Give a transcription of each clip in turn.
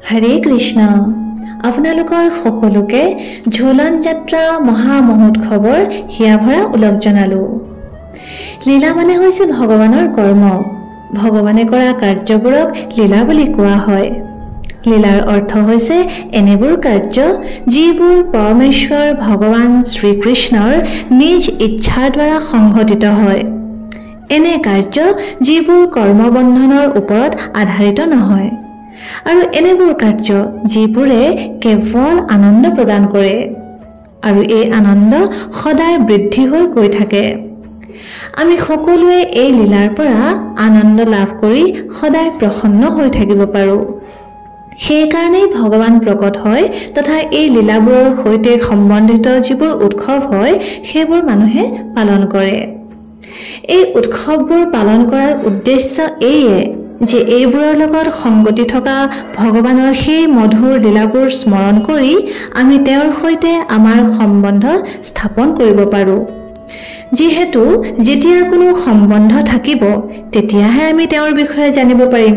হৰে কৃষ্ণ আপোনালোকৰ সকলোকে ঝুলন যাত্ৰা মহা মহোৎসৱৰ হিয়াভৰা ওলগ জনালো। লীলা মানে হৈছে ভগৱানৰ কৰ্ম। ভগৱানে কৰা কাৰ্যবোৰক লীলা বুলি কোৱা হয়। লীলাৰ অৰ্থ হৈছে এনেবোৰ কাৰ্য যিবোৰ পৰমেশ্বৰ ভগৱান শ্ৰীকৃষ্ণৰ নিজ ইচ্ছাৰ দ্বাৰা সংঘটিত হয়। এনে কাৰ্য যিবোৰ কৰ্মবন্ধনৰ ওপৰত আধাৰিত নহয় আৰু এনেবোৰ কাৰ্য যিবোৰে কেৱল আনন্দ প্ৰদান কৰে আৰু এই আনন্দ সদায় বৃদ্ধি হৈ গৈ থাকে। আমি সকলোৱে এই লীলাৰ পৰা আনন্দ লাভ কৰি সদায় প্ৰসন্ন হৈ থাকিব পাৰোঁ। সেইকাৰণেই ভগৱান প্ৰকট হয় তথা এই লীলাবোৰৰ সৈতে সম্বন্ধিত যিবোৰ উৎসৱ হয় সেইবোৰ মানুহে পালন কৰে। এই উৎসৱবোৰ পালন কৰাৰ উদ্দেশ্য এইয়ে যে এইবোৰৰ লগত সংগতি থকা ভগৱানৰ সেই মধুৰ লীলাবোৰ স্মৰণ কৰি আমি তেওঁৰ সৈতে আমাৰ সম্বন্ধ স্থাপন কৰিব পাৰোঁ। যিহেতু যেতিয়া কোনো সম্বন্ধ থাকিব তেতিয়াহে আমি তেওঁৰ বিষয়ে জানিব পাৰিম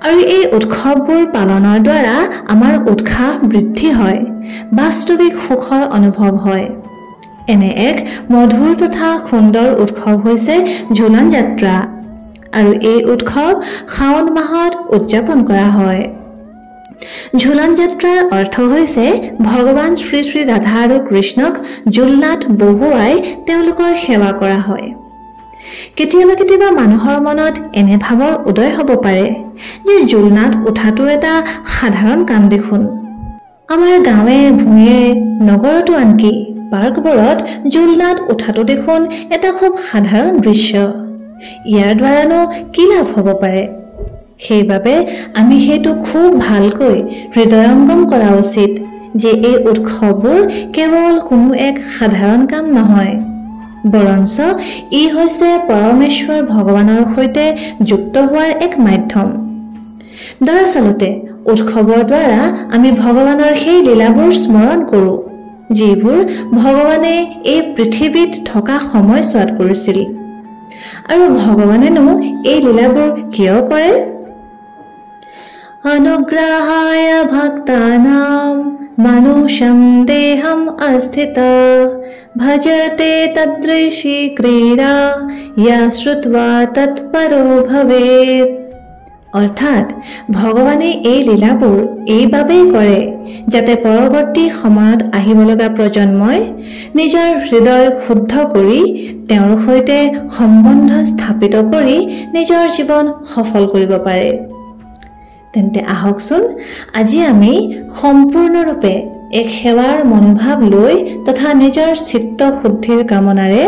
আৰু এই উৎসৱবোৰ পালনৰ দ্বাৰা আমাৰ উৎসাহ বৃদ্ধি হয়, বাস্তৱিক সুখৰ অনুভৱ হয়। এনে এক মধুৰ তথা সুন্দৰ উৎসৱ হৈছে ঝুলন যাত্ৰা আৰু এই উৎসৱ শাওণ মাহত উদযাপন কৰা হয়। ঝুলন যাত্ৰাৰ অৰ্থ হৈছে ভগৱান শ্ৰী শ্ৰী ৰাধা আৰু কৃষ্ণক জোলনাত বহুৱাই তেওঁলোকৰ সেৱা কৰা হয়। কেতিয়াবা কেতিয়াবা মানুহৰ মনত এনে ভাৱৰ উদয় হ'ব পাৰে যে জোলনাত উঠাটো এটা সাধাৰণ কাম দেখোন। আমাৰ গাঁৱে ভূঞে নগৰতো আনকি পাৰ্কবোৰত জোলনাত উঠাটো দেখোন এটা খুব সাধাৰণ দৃশ্য। ইয়াৰ দ্বাৰানো কি লাভ হ'ব পাৰে? সেইবাবে আমি সেইটো খুব ভালকৈ হৃদয়ংগম কৰা উচিত যে এই উৎসৱবোৰ কেৱল কোনো এক সাধাৰণ কাম নহয়, বৰঞ্চ ই হৈছে পৰমেশ্বৰ ভগৱানৰ সৈতে যুক্ত হোৱাৰ এক মাধ্যম। দৰাচলতে উৎসৱৰ দ্বাৰা আমি ভগৱানৰ সেই লীলাবোৰ স্মৰণ কৰোঁ যিবোৰ ভগৱানে এই পৃথিৱীত থকা সময়ছোৱাত কৰিছিল। আৰু ভগৱানেনো এই লীলাবোৰ কিয় কৰে? অনুগ্ৰহায় ভক্তানাম মনুষ্যম দেহম অস্থিতা ভজতে তদৃশী ক্ৰীড়া য়া শ্ৰুত্বা তৎপৰো ভৱেৎ। অৰ্থাৎ ভগৱানে এই লীলাবোৰ এইবাবেই কৰে যাতে পৰৱৰ্তী সময়ত আহিব লগা প্ৰজন্মই নিজৰ হৃদয় শুদ্ধ কৰি তেওঁৰ সৈতে সম্বন্ধ স্থাপিত কৰি নিজৰ জীৱন সফল কৰিব পাৰে। তেন্তে আহকচোন আজি আমি সম্পূৰ্ণৰূপে এক সেৱাৰ মনোভাৱ লৈ তথা নিজৰ চিত্ত শুদ্ধিৰ কামনাৰে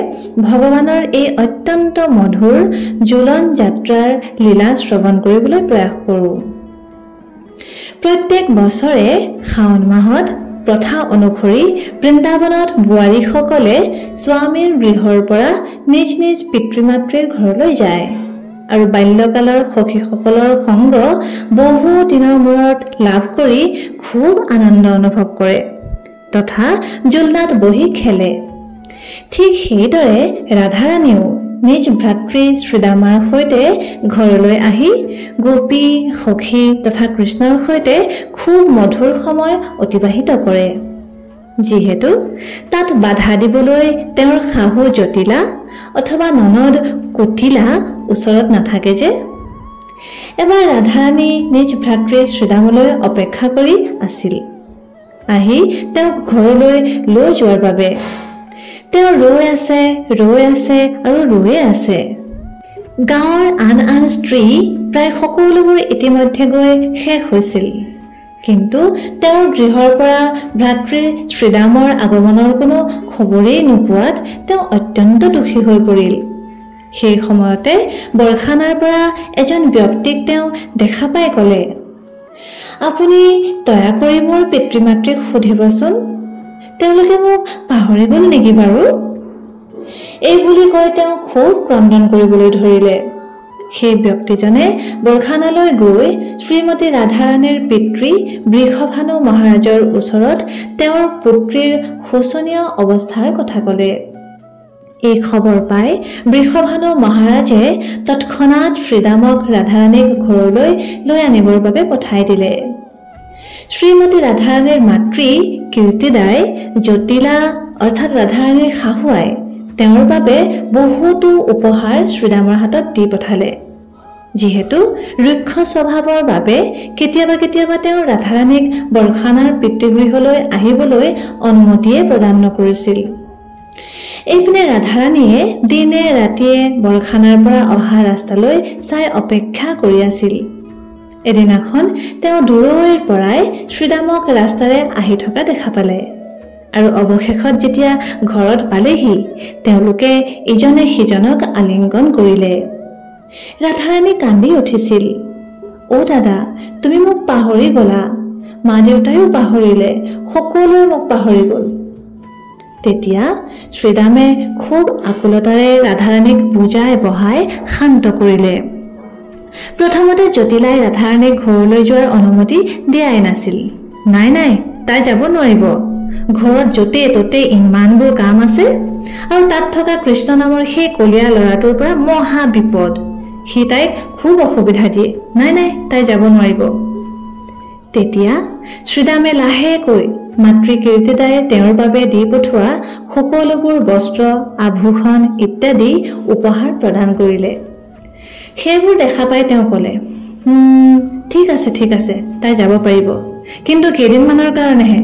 ভগৱানৰ এই অত্যন্ত মধুৰ ঝুলন যাত্ৰাৰ লীলা শ্ৰৱণ কৰিবলৈ প্ৰয়াস কৰোঁ। প্ৰত্যেক বছৰে শাওণ মাহত প্ৰথা অনুসৰি বৃন্দাবনত বোৱাৰীসকলে স্বামীৰ গৃহৰ পৰা নিজ নিজ পিতৃ মাতৃৰ ঘৰলৈ যায় আৰু বাল্যকালৰ সখীসকলৰ সংগ বহু দিনৰ মূৰত লাভ কৰি খুব আনন্দ অনুভৱ কৰে তথা জোলনাত বহি খেলে। ঠিক সেইদৰে ৰাধাৰাণীও নিজ ভাতৃ শ্ৰীদামাৰ সৈতে ঘৰলৈ আহি গোপী সখী তথা কৃষ্ণৰ সৈতে খুব মধুৰ সময় অতিবাহিত কৰে। যিহেতু তাত বাধা দিবলৈ তেওঁৰ শাহু জটিলা অথবা ননদ কুটিলা ওচৰত নাথাকে যে। এবাৰ ৰাধাৰাণী নিজ ভাতৃ শ্ৰীদামলৈ অপেক্ষা কৰি আছিল। আহি তেওঁক ঘৰলৈ লৈ যোৱাৰ বাবে তেওঁ ৰৈ আছে আৰু ৰৈয়ে আছে। গাঁৱৰ আন আন স্ত্ৰী প্ৰায় সকলোবোৰ ইতিমধ্যে গৈ শেষ হৈছিল, কিন্তু তেওঁৰ গৃহৰ পৰা ভাতৃ শ্ৰীদামৰ আগমনৰ কোনো খবৰেই নোপোৱাত তেওঁ অত্যন্ত দুখী হৈ পৰিল। সেই সময়তে বৰখানাৰ পৰা এজন ব্যক্তিক তেওঁ দেখা পাই ক'লে, আপুনি দয়া কৰি মোৰ পিতৃ মাতৃক সুধিবচোন, তেওঁলোকে মোক পাহৰি গ'ল নেকি বাৰু? এই বুলি কৈ তেওঁ খুব ক্ৰন্দন কৰিবলৈ ধৰিলে। সেই ব্যক্তিজনে বৰখানালৈ গৈ শ্ৰীমতী ৰাধাৰাণীৰ পিতৃ বৃষভানু মহাৰাজৰ ওচৰত তেওঁৰ পুত্ৰীৰ শোচনীয় অৱস্থাৰ কথা ক'লে। এই খবৰ পাই বৃষভানু মহাৰাজে তৎক্ষণাৎ শ্ৰীদামক ৰাধাৰাণীক ঘৰলৈ লৈ আনিবৰ বাবে পঠাই দিলে। শ্ৰীমতী ৰাধাৰাণীৰ মাতৃ কীৰ্তিদাই জটিলা অৰ্থাৎ ৰাধাৰাণীৰ শাহুৱাই তেওঁৰ বাবে বহুতো উপহাৰ শ্ৰীৰামৰ হাতত দি পঠালে। যিহেতু ৰুক্ষ স্বভাৱৰ বাবে কেতিয়াবা কেতিয়াবা তেওঁ ৰাধাৰাণীক বৰখানাৰ পিতৃগৃহলৈ আহিবলৈ অনুমতিয়ে প্ৰদান নকৰিছিল। এইপিনে ৰাধাৰাণীয়ে দিনে ৰাতিয়ে বৰখানাৰ পৰা অহা ৰাস্তালৈ চাই অপেক্ষা কৰি আছিল। এদিনাখন তেওঁ দূৰৈৰ পৰাই শ্ৰীৰামক ৰাস্তাৰে আহি থকা দেখা পালে আৰু অৱশেষত যেতিয়া ঘৰত পালেহি তেওঁলোকে ইজনে সিজনক আলিংগন কৰিলে। ৰাধাৰাণী কান্দি উঠিছিল। অ' দাদা, তুমি মোক পাহৰি গলা, মা দেউতায়ো পাহৰিলে, সকলোৱে মোক পাহৰি গ'ল। তেতিয়া শ্ৰীৰামে খুব আকুলতাৰে ৰাধাৰাণীক বুজাই বঢ়াই শান্ত কৰিলে। প্ৰথমতে জটিলাই ৰাধাৰাণীক ঘৰলৈ যোৱাৰ অনুমতি দিয়াই নাছিল। নাই নাই, তাই যাব নোৱাৰিব। ঘৰত য'তে ত'তে ইমানবোৰ কাম আছে আৰু তাত থকা কৃষ্ণ নামৰ সেই কলীয়া ল'ৰাটোৰ পৰা মহা বিপদ। সি তাইক খুব অসুবিধা দিয়ে। নাই নাই, তাই যাব নোৱাৰিব। তেতিয়া শ্ৰীৰামে লাহেকৈ মাতৃ কীৰ্তিদায়ে তেওঁৰ বাবে দি পঠোৱা সকলোবোৰ বস্ত্ৰ আভূষণ ইত্যাদি উপহাৰ প্ৰদান কৰিলে। সেইবোৰ দেখা পাই তেওঁ ক'লে, ঠিক আছে ঠিক আছে, তাই যাব পাৰিব, কিন্তু কেইদিনমানৰ কাৰণেহে,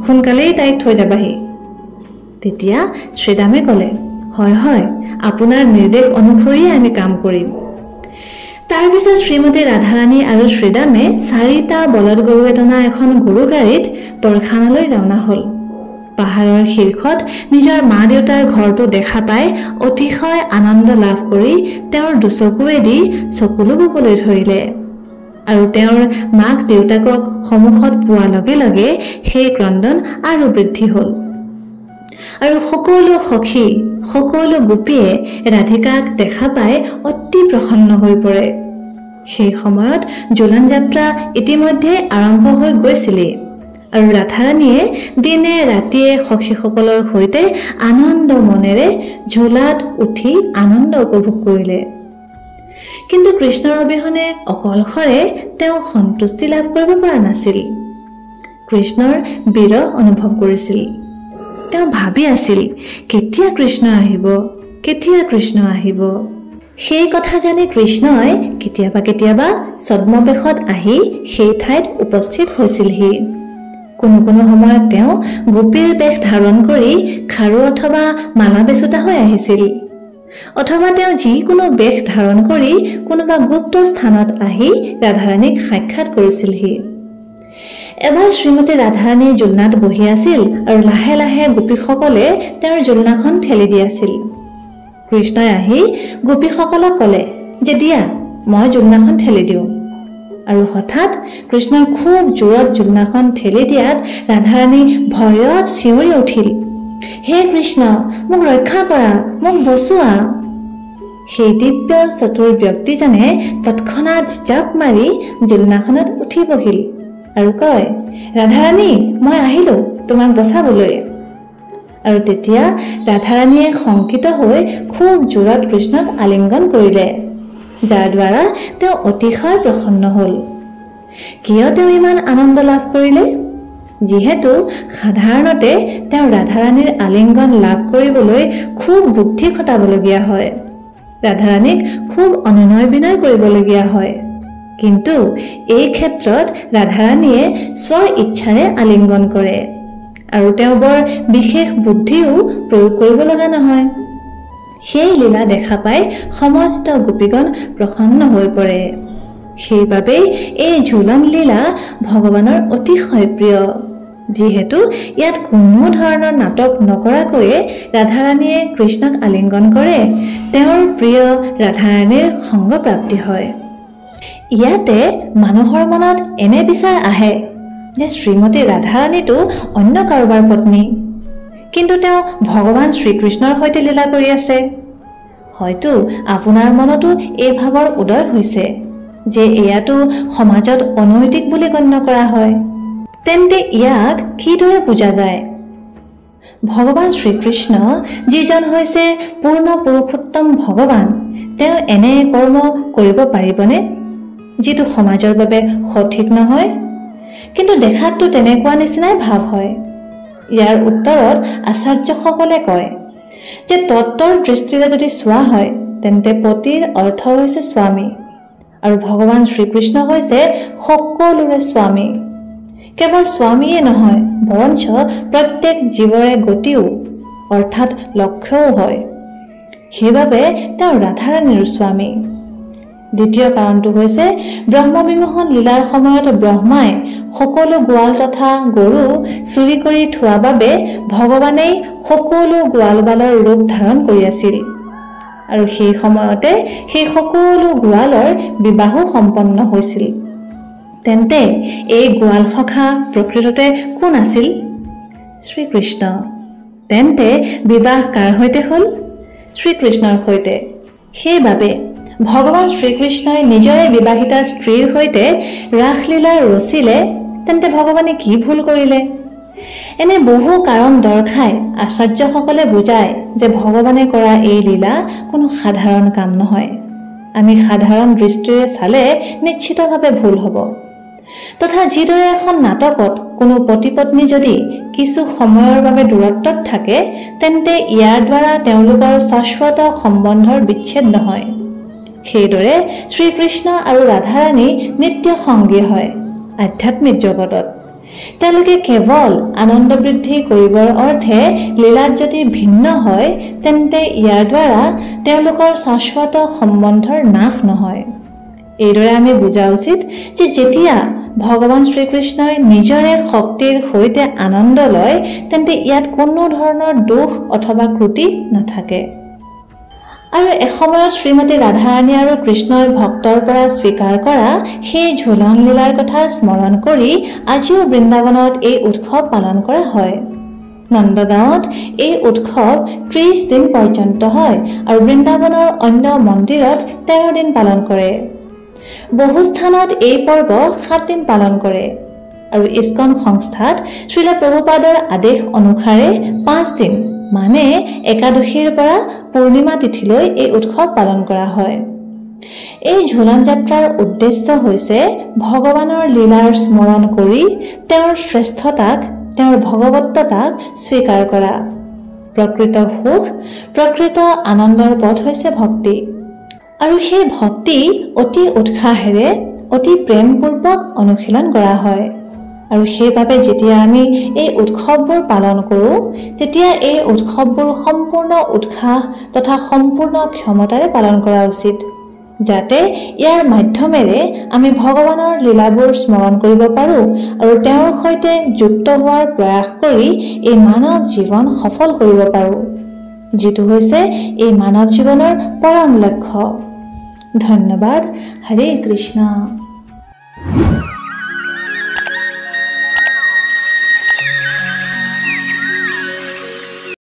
সোনকালেই তাইক থৈ যাবাহি। তেতিয়া শ্ৰীৰামে ক'লে, হয় হয়, আপোনাৰ নিৰ্দেশ অনুসৰিয়ে আমি কাম কৰিম। তাৰ পিছত শ্ৰীমতী ৰাধাৰাণী আৰু শ্ৰীৰামে 4টা বলদ গৰুৱে টনা এখন গৰু গাড়ীত বৰখানালৈ ৰাওনা হ'ল। পাহাৰৰ শীৰ্ষত নিজৰ মা দেউতাৰ ঘৰটো দেখা পাই অতিশয় আনন্দ লাভ কৰি তেওঁৰ দুচকুৱেদি চকুলো ববলৈ ধৰিলে আৰু তেওঁৰ মাক দেউতাকক সন্মুখত পোৱাৰ লগে লগে সেই ক্ৰন্দন আৰু বৃদ্ধি হ'ল আৰু সকলো সখী সকলো গোপীয়ে ৰাধিকাক দেখা পাই অতি প্ৰসন্ন হৈ পৰে। সেই সময়ত জোলন যাত্ৰা ইতিমধ্যে আৰম্ভ হৈ গৈছিলেই আৰু ৰাধাৰাণীয়ে দিনে ৰাতিয়ে সখীসকলৰ সৈতে আনন্দ মনেৰে ঝোলাত উঠি আনন্দ উপভোগ কৰিলে। কিন্তু কৃষ্ণৰ অবিহনে অকলশৰে তেওঁ সন্তুষ্টি লাভ কৰিব পৰা নাছিল। কৃষ্ণৰ বিৰহ অনুভৱ কৰিছিল। তেওঁ ভাবি আছিল, কেতিয়া কৃষ্ণ আহিব, কেতিয়া কৃষ্ণ আহিব। সেই কথা জানি কৃষ্ণই কেতিয়াবা কেতিয়াবা ছদ্মবেশত আহি সেই ঠাইত উপস্থিত হৈছিলহি। কোনো কোনো সময়ত তেওঁ গোপীৰ বেশ ধাৰণ কৰি খাৰু অথবা মালা বেচোতা হৈ আহিছিল, অথবা তেওঁ যিকোনো বেশ ধাৰণ কৰি কোনোবা গুপ্ত স্থানত আহি ৰাধাৰাণীক সাক্ষাৎ কৰিছিলহি। এবাৰ শ্ৰীমতী ৰাধাৰাণী জোলনাত বহি আছিল আৰু লাহে লাহে গোপীসকলে তেওঁৰ জোলনাখন ঠেলি দি আছিল। কৃষ্ণই আহি গোপীসকলক ক'লে যে দিয়া, মই জোলনাখন ঠেলি দিওঁ। আৰু হঠাৎ কৃষ্ণই খুব জোৰত জোলনাখন ঠেলি দিয়াত ৰাধাৰাণী ভয়ত চিঞৰি উঠিল, হে কৃষ্ণ, মোক ৰক্ষা কৰা, মোক বচোৱা। সেই দিব্য চতুৰ ব্যক্তিজনে তৎক্ষণাৎ জাপ মাৰি জোলনাখনত উঠি বহিল আৰু কয়, ৰাধাৰাণী, মই আহিলো তোমাক বচাবলৈ। আৰু তেতিয়া ৰাধাৰাণীয়ে শংকিত হৈ খুব জোৰত কৃষ্ণক আলিংগন কৰিলে, যাৰ দ্বাৰা তেওঁ অতিশয় প্ৰসন্ন হ'ল। কিয় তেওঁ ইমান আনন্দ লাভ কৰিলে? যিহেতু সাধাৰণতে তেওঁ ৰাধাৰাণীৰ আলিংগন লাভ কৰিবলৈ খুব বুদ্ধি খটাবলগীয়া হয়, ৰাধাৰাণীক খুব অনুনয় বিনয় কৰিবলগীয়া হয়। কিন্তু এই ক্ষেত্ৰত ৰাধাৰাণীয়ে স্ব ইচ্ছাৰে আলিংগন কৰে আৰু তেওঁ বৰ বিশেষ বুদ্ধিও প্ৰয়োগ কৰিব লগা নহয়। সেই লীলা দেখা পাই সমস্ত গোপীগণ প্ৰসন্ন হৈ পৰে। সেইবাবেই এই ঝুলন লীলা ভগৱানৰ অতিশয় প্ৰিয়। যিহেতু ইয়াত কোনো ধৰণৰ নাটক নকৰাকৈয়ে ৰাধাৰাণীয়ে কৃষ্ণক আলিংগন কৰে, তেওঁৰ প্ৰিয় ৰাধাৰাণীৰ সংগ প্ৰাপ্তি হয়। ইয়াতে মানুহৰ মনত এনে বিচাৰ আহে যে শ্ৰীমতী ৰাধাৰাণীটো অন্য কাৰোবাৰ পত্নী, কিন্তু তেওঁ ভগৱান শ্ৰীকৃষ্ণৰ সৈতে লীলা কৰি আছে। হয়তো আপোনাৰ মনতো এই ভাৱৰ উদয় হৈছে যে এয়াতো সমাজত অনৈতিক বুলি গণ্য কৰা হয়। তেন্তে ইয়াক কিদৰে বুজা যায়? ভগৱান শ্ৰীকৃষ্ণ যিজন হৈছে পূৰ্ণ পুৰুষোত্তম ভগৱান, তেওঁ এনে কৰ্ম কৰিব পাৰিবনে যিটো সমাজৰ বাবে সঠিক নহয়? কিন্তু দেখাতটো তেনেকুৱা নিচিনাই ভাৱ হয়। ইয়াৰ উত্তৰত আচাৰ্যসকলে কয় যে তত্ত্বৰ দৃষ্টিৰে যদি চোৱা হয় তেন্তে পতিৰ অৰ্থ হৈছে স্বামী, আৰু ভগৱান শ্ৰীকৃষ্ণ হৈছে সকলোৰে স্বামী। কেৱল স্বামীয়ে নহয়, বৰঞ্চ প্ৰত্যেক জীৱৰে গতিও অৰ্থাৎ লক্ষ্যও হয়। সেইবাবে তেওঁ ৰাধাৰাণীৰ স্বামী। দ্বিতীয় কাৰণটো হৈছে ব্ৰহ্মবিমোহন লীলাৰ সময়ত ব্ৰহ্মাই সকলো গোৱাল তথা গৰু চুৰি কৰি থোৱা বাবে ভগৱানেই সকলো গোৱালবালৰ ৰূপ ধাৰণ কৰি আছিল, আৰু সেই সময়তে সেই সকলো গোৱালৰ বিবাহো সম্পন্ন হৈছিল। তেন্তে এই গোৱাল সখা প্ৰকৃততে কোন আছিল? শ্ৰীকৃষ্ণ। তেন্তে বিবাহ কাৰ সৈতে হ'ল? শ্ৰীকৃষ্ণৰ সৈতে। সেইবাবে ভগৱান শ্ৰীকৃষ্ণই নিজৰে বিবাহিতা স্ত্ৰীৰ সৈতে ৰাসলীলা ৰচিলে তেন্তে ভগৱানে কি ভুল কৰিলে? এনে বহু কাৰণ দৰ্শাই আচাৰ্যসকলে বুজায় যে ভগৱানে কৰা এই লীলা কোনো সাধাৰণ কাম নহয়। আমি সাধাৰণ দৃষ্টিৰে চালে নিশ্চিতভাৱে ভুল হ'ব। তথা যিদৰে এখন নাটকত কোনো পতি পত্নী যদি কিছু সময়ৰ বাবে দূৰত্বত থাকে তেন্তে ইয়াৰ দ্বাৰা তেওঁলোকৰ শাশ্বত সম্বন্ধৰ বিচ্ছেদ নহয়, সেইদৰে শ্ৰীকৃষ্ণ আৰু ৰাধাৰাণী নিত্য সংগী হয় আধ্যাত্মিক জগতত। তেওঁলোকে কেৱল আনন্দ বৃদ্ধি কৰিবৰ অৰ্থে লীলাত যদি ভিন্ন হয় তেন্তে ইয়াৰ দ্বাৰা তেওঁলোকৰ শাশ্বত সম্বন্ধৰ নাশ নহয়। এইদৰে আমি বুজা উচিত যে যেতিয়া ভগৱান শ্ৰীকৃষ্ণই নিজৰে শক্তিৰ সৈতে আনন্দ লয় তেন্তে ইয়াত কোনো ধৰণৰ দোষ অথবা ত্ৰুটি নাথাকে। আৰু এসময়ত শ্ৰীমতী ৰাধাৰাণী আৰু কৃষ্ণই ভক্তৰ পৰা স্বীকাৰ কৰা সেই ঝুলন লীলাৰ কথা স্মৰণ কৰি আজিও বৃন্দাবনত এই উৎসৱ পালন কৰা হয়। নন্দগাঁৱত এই উৎসৱ 30 দিন পৰ্যন্ত হয় আৰু বৃন্দাবনৰ অন্য মন্দিৰত 13 দিন পালন কৰে। বহু স্থানত এই পৰ্ব 7 দিন পালন কৰে, আৰু ইস্কন সংস্থাত শ্ৰীল প্ৰভুপাদৰ আদেশ অনুসাৰে 5 দিন মানে একাদশীৰ পৰা পূৰ্ণিমা তিথিলৈ এই উৎসৱ পালন কৰা হয়। এই ঝুলন যাত্ৰাৰ উদ্দেশ্য হৈছে ভগৱানৰ লীলাৰ স্মৰণ কৰি তেওঁৰ শ্ৰেষ্ঠতাক, তেওঁৰ ভগৱত্বতাক স্বীকাৰ কৰা। প্ৰকৃত সুখ, প্ৰকৃত আনন্দৰ পথ হৈছে ভক্তি, আৰু সেই ভক্তি অতি উৎসাহেৰে অতি প্ৰেমপূৰ্বক অনুশীলন কৰা হয়। আৰু সেইবাবে যেতিয়া আমি এই উৎসৱবোৰ পালন কৰোঁ তেতিয়া এই উৎসৱবোৰ সম্পূৰ্ণ উৎসাহ তথা সম্পূৰ্ণ ক্ষমতাৰে পালন কৰা উচিত, যাতে ইয়াৰ মাধ্যমেৰে আমি ভগৱানৰ লীলাবোৰ স্মৰণ কৰিব পাৰোঁ আৰু তেওঁৰ সৈতে যুক্ত হোৱাৰ প্ৰয়াস কৰি এই মানৱ জীৱন সফল কৰিব পাৰোঁ, যিটো হৈছে এই মানৱ জীৱনৰ পৰম লক্ষ্য। ধন্যবাদ। হৰে কৃষ্ণ।